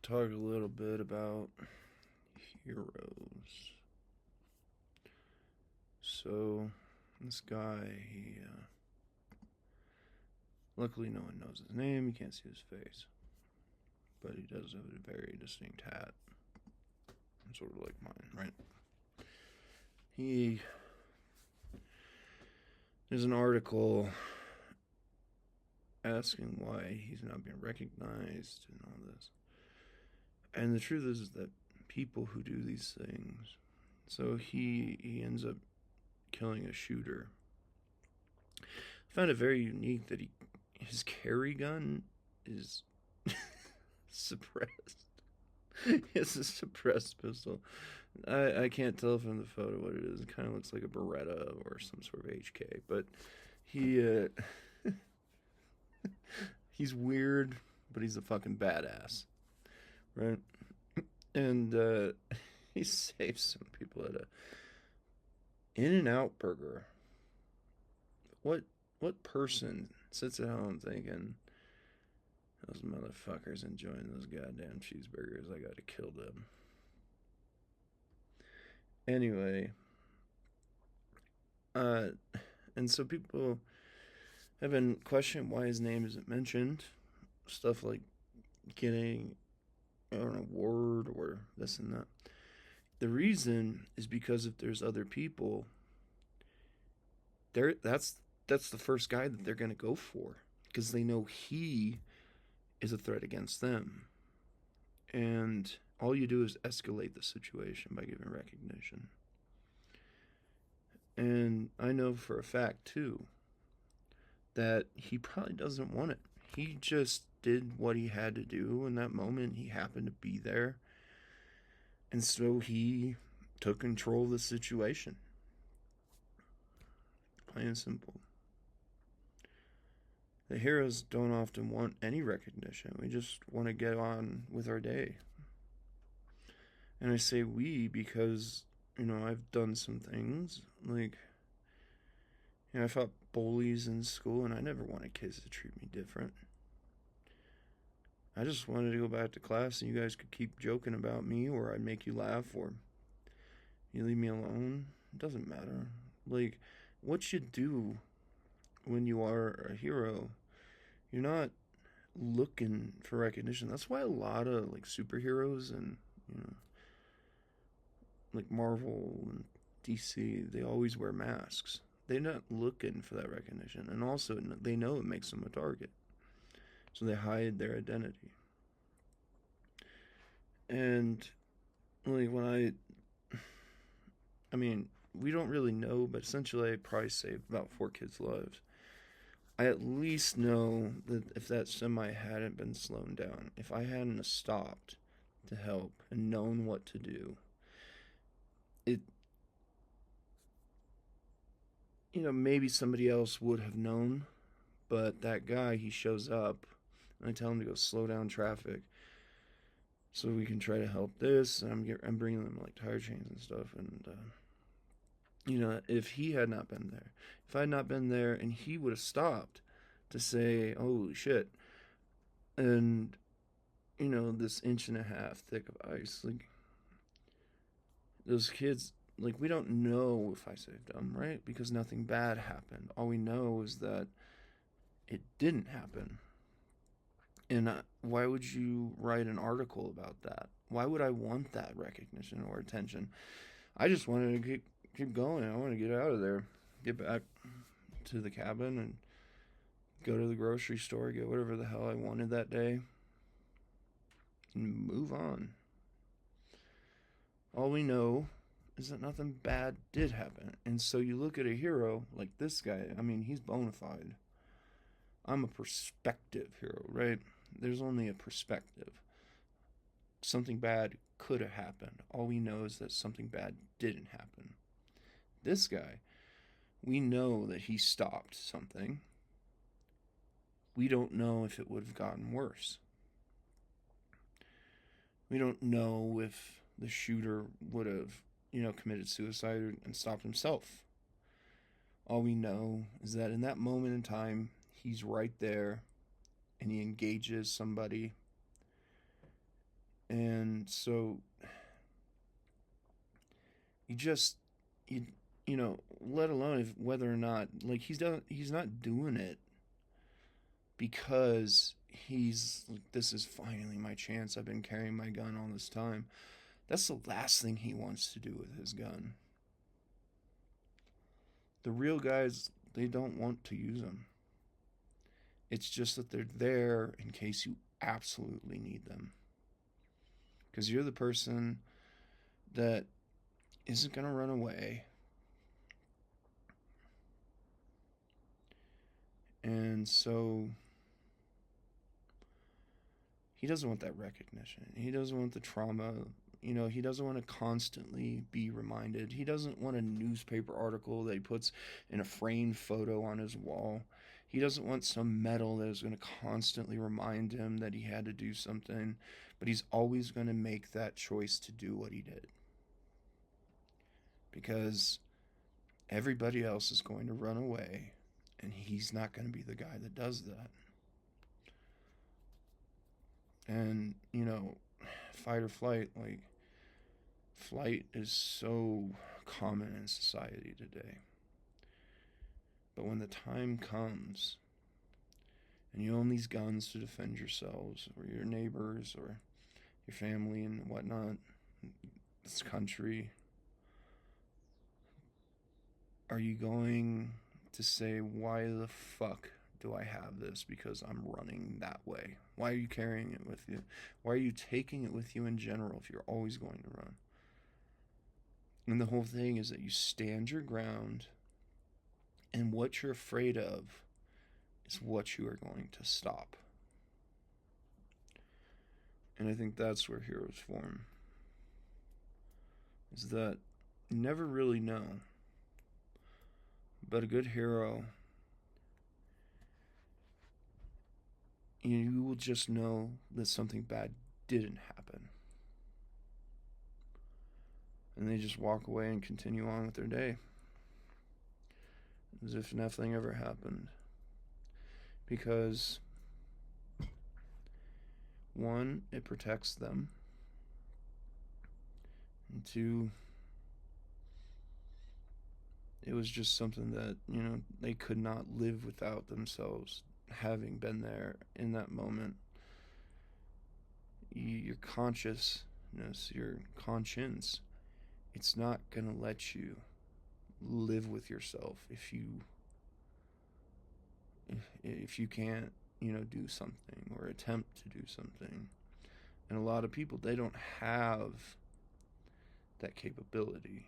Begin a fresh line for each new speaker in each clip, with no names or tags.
talk a little bit about heroes. So, this guy, luckily no one knows his name, you can't see his face, but he does have a very distinct hat, sort of like mine, right? He, there's an article asking why he's not being recognized and all this. And the truth is that people who do these things, so he ends up killing a shooter. I found it very unique that his carry gun is suppressed. It's a suppressed pistol. I can't tell from the photo what it is. It kind of looks like a Beretta or some sort of HK. But he he's weird, but he's a fucking badass, right? And he saves some people at a In-N-Out Burger. What person sits at home thinking, those motherfuckers enjoying those goddamn cheeseburgers, I gotta kill them. Anyway, uh, and so people have been questioning why his name isn't mentioned. Stuff like getting an award or this and that. The reason is because if there's other people, that's the first guy that they're gonna go for because they know he is a threat against them. And all you do is escalate the situation by giving recognition. And I know for a fact, too, that he probably doesn't want it. He just did what he had to do in that moment. He happened to be there. And so he took control of the situation. Plain and simple. The heroes don't often want any recognition. We just want to get on with our day. And I say we because, I've done some things. Like, I fought bullies in school, and I never wanted kids to treat me different. I just wanted to go back to class, and you guys could keep joking about me, or I'd make you laugh, or you leave me alone. It doesn't matter. Like, what you do when you are a hero, you're not looking for recognition. That's why a lot of, like, superheroes and, like Marvel and DC, they always wear masks. They're not looking for that recognition. And also, they know it makes them a target. So they hide their identity. And, like, I mean, we don't really know, but essentially I probably saved about 4 kids' lives. I at least know that if that semi hadn't been slowed down, if I hadn't stopped to help and known what to do, it, maybe somebody else would have known, but that guy, he shows up, and I tell him to go slow down traffic so we can try to help this. And I'm bringing them like tire chains and stuff, and if he had not been there, if I had not been there, and he would have stopped to say, "Holy shit," and this inch and a half thick of ice, like those kids, like we don't know if I saved them, right? Because nothing bad happened. All we know is that it didn't happen. And why would you write an article about that? Why would I want that recognition or attention? I just wanted to keep going. I want to get out of there, get back to the cabin, and go to the grocery store, get whatever the hell I wanted that day, and move on. All we know is that nothing bad did happen. And so you look at a hero like this guy, I mean, he's bona fide. I'm a perspective hero, right? There's only a perspective. Something bad could have happened. All we know is that something bad didn't happen. This guy, we know that he stopped something. We don't know if it would have gotten worse. We don't know if the shooter would have, committed suicide and stopped himself. All we know is that in that moment in time, he's right there and he engages somebody And so you just you you know, let alone if whether or not like he's not doing it because he's like, this is finally my chance. I've been carrying my gun all this time. That's the last thing he wants to do with his gun. The real guys, they don't want to use them. It's just that they're there in case you absolutely need them. Because you're the person that isn't going to run away. And so he doesn't want that recognition. He doesn't want the trauma. You know, he doesn't want to constantly be reminded. He doesn't want a newspaper article that he puts in a framed photo on his wall. He doesn't want some medal that is going to constantly remind him that he had to do something. But he's always going to make that choice to do what he did. Because everybody else is going to run away, and he's not going to be the guy that does that. And, you know, fight or flight, like, flight is so common in society today. But when the time comes and you own these guns to defend yourselves or your neighbors or your family and whatnot, this country, are you going to say, why the fuck do I have this? Because I'm running that way. Why are you carrying it with you? Why are you taking it with you in general if you're always going to run? And the whole thing is that you stand your ground, and what you're afraid of is what you are going to stop. And I think that's where heroes form. Is that you never really know. But a good hero, you will just know that something bad didn't happen. And they just walk away and continue on with their day. As if nothing ever happened. Because, one, it protects them. And two, it was just something that, you know, they could not live without themselves having been there in that moment. Your consciousness, your conscience, it's not going to let you live with yourself if you can't, you know, do something or attempt to do something. And a lot of people, they don't have that capability.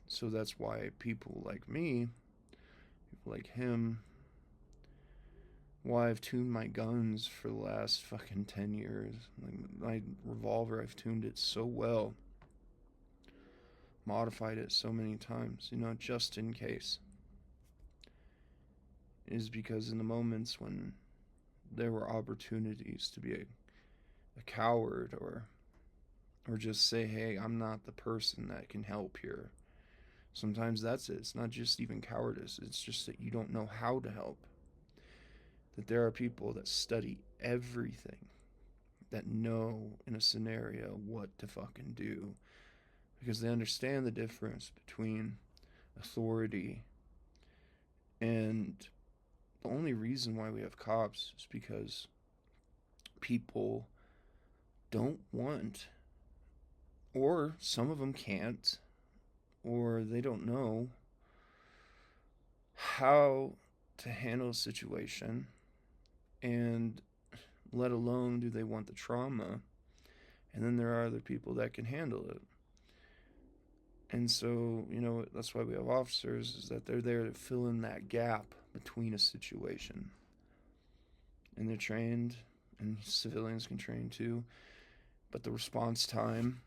So that's why people like me, people like him, why I've tuned my guns for the last fucking 10 years. Like my revolver, I've tuned it so well, modified it so many times, you know, just in case. Is because in the moments when there were opportunities to be a coward or just say, hey, I'm not the person that can help here. Sometimes that's it. It's not just even cowardice. It's just that you don't know how to help. That there are people that study everything, that know in a scenario what to fucking do, because they understand the difference between authority and the only reason why we have cops is because people don't want, or some of them can't, or they don't know how to handle a situation, and let alone do they want the trauma. And then there are other people that can handle it. And so, you know, that's why we have officers, is that they're there to fill in that gap between a situation. And they're trained, and civilians can train too. But the response time,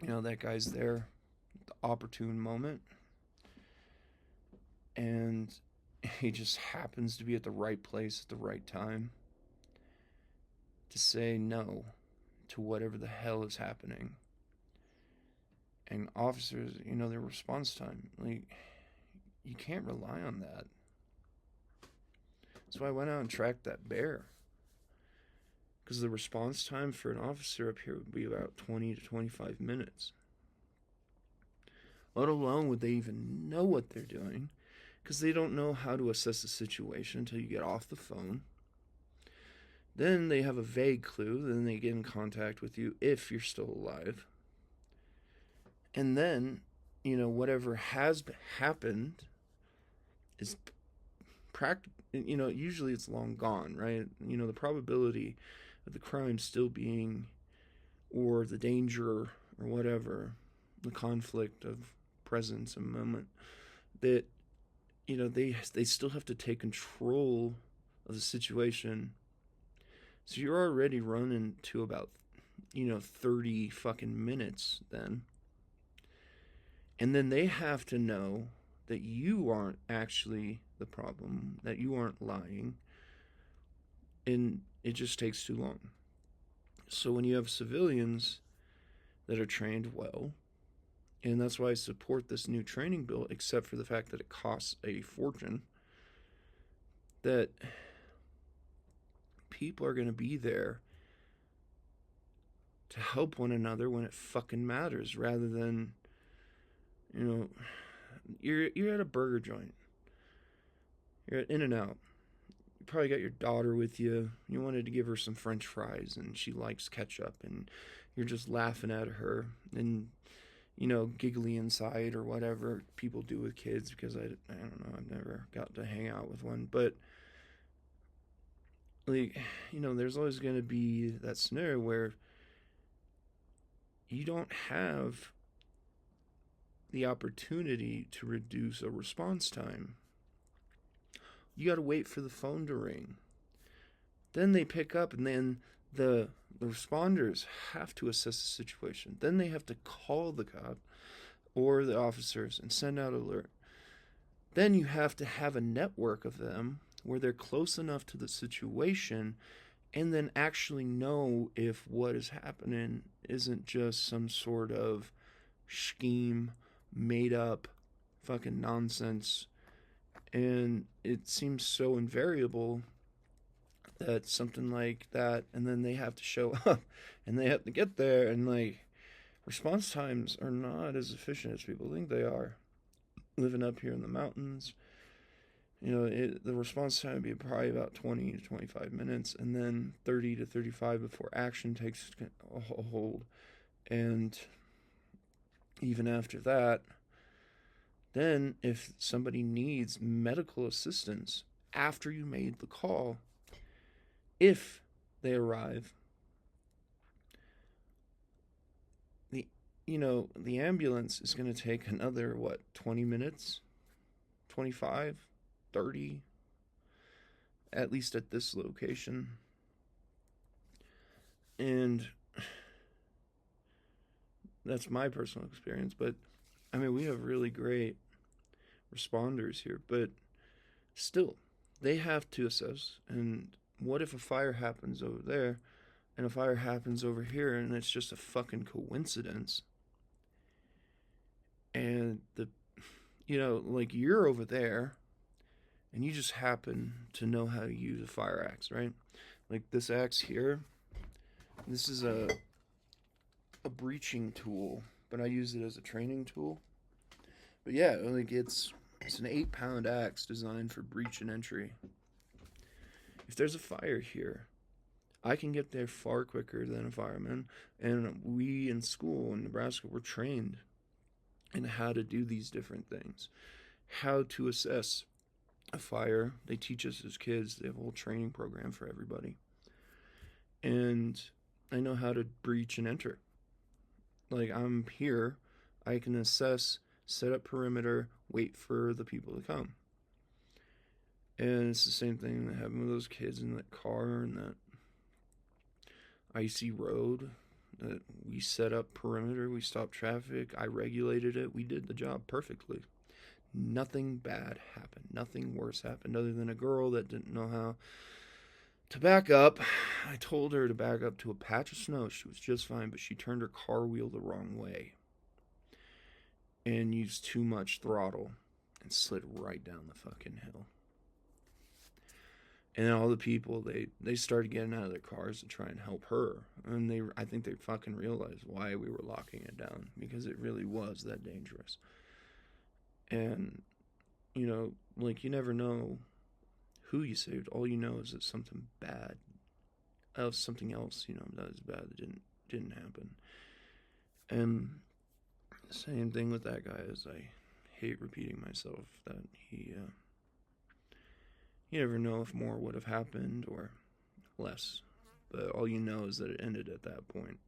you know, that guy's there at the opportune moment. And he just happens to be at the right place at the right time to say no to whatever the hell is happening. And officers, you know, their response time, like, you can't rely on that. That's why I went out and tracked that bear. Because the response time for an officer up here would be about 20 to 25 minutes. Let alone would they even know what they're doing, because they don't know how to assess the situation until you get off the phone. Then they have a vague clue, then they get in contact with you if you're still alive. And then, whatever has happened is usually it's long gone, right? The probability of the crime still being, or the danger or whatever, the conflict of presence and moment, that they still have to take control of the situation. So you're already running to about 30 fucking minutes then. And then they have to know that you aren't actually the problem, that you aren't lying, and it just takes too long. So when you have civilians that are trained well, and that's why I support this new training bill, except for the fact that it costs a fortune, that people are going to be there to help one another when it fucking matters, rather than, you're at a burger joint. You're at In-N-Out. You probably got your daughter with you. You wanted to give her some French fries, and she likes ketchup, and you're just laughing at her and, giggly inside or whatever people do with kids, because I don't know, I've never got to hang out with one. But, there's always going to be that scenario where you don't have the opportunity to reduce a response time. You got to wait for the phone to ring. Then they pick up, and then the responders have to assess the situation. Then they have to call the cop or the officers and send out an alert. Then you have to have a network of them where they're close enough to the situation and then actually know if what is happening isn't just some sort of scheme, made up fucking nonsense. And it seems so invariable that something like that, and then they have to show up and they have to get there, and response times are not as efficient as people think they are. Living up here in the mountains, the response time would be probably about 20 to 25 minutes, and then 30 to 35 before action takes a hold. And even after that, then if somebody needs medical assistance after you made the call, if they arrive, the ambulance is going to take another 20 minutes, 25, 30, at least at this location. And that's my personal experience, but we have really great responders here, but still, they have to assess. And what if a fire happens over there and a fire happens over here, and it's just a fucking coincidence? And you're over there and you just happen to know how to use a fire axe, right? Like this axe here, this is a breaching tool, but I use it as a training tool. But yeah, it's an 8-pound axe designed for breach and entry. If there's a fire here, I can get there far quicker than a fireman. And we in school in Nebraska were trained in how to do these different things. How to assess a fire. They teach us as kids. They have a whole training program for everybody. And I know how to breach and enter. I'm here, I can assess, set up perimeter, wait for the people to come. And it's the same thing that happened with those kids in that car and that icy road, that we set up perimeter, we stopped traffic, I regulated it, we did the job perfectly. Nothing bad happened. Nothing worse happened other than a girl that didn't know how to back up. I told her to back up to a patch of snow. She was just fine, but she turned her car wheel the wrong way and used too much throttle and slid right down the fucking hill. And then all the people, they started getting out of their cars to try and help her. And I think they fucking realized why we were locking it down, because it really was that dangerous. And, like, you never know who you saved. All you know is that something bad, something else, that was bad that didn't happen. And same thing with that guy, as I hate repeating myself, that you never know if more would have happened or less. But all you know is that it ended at that point.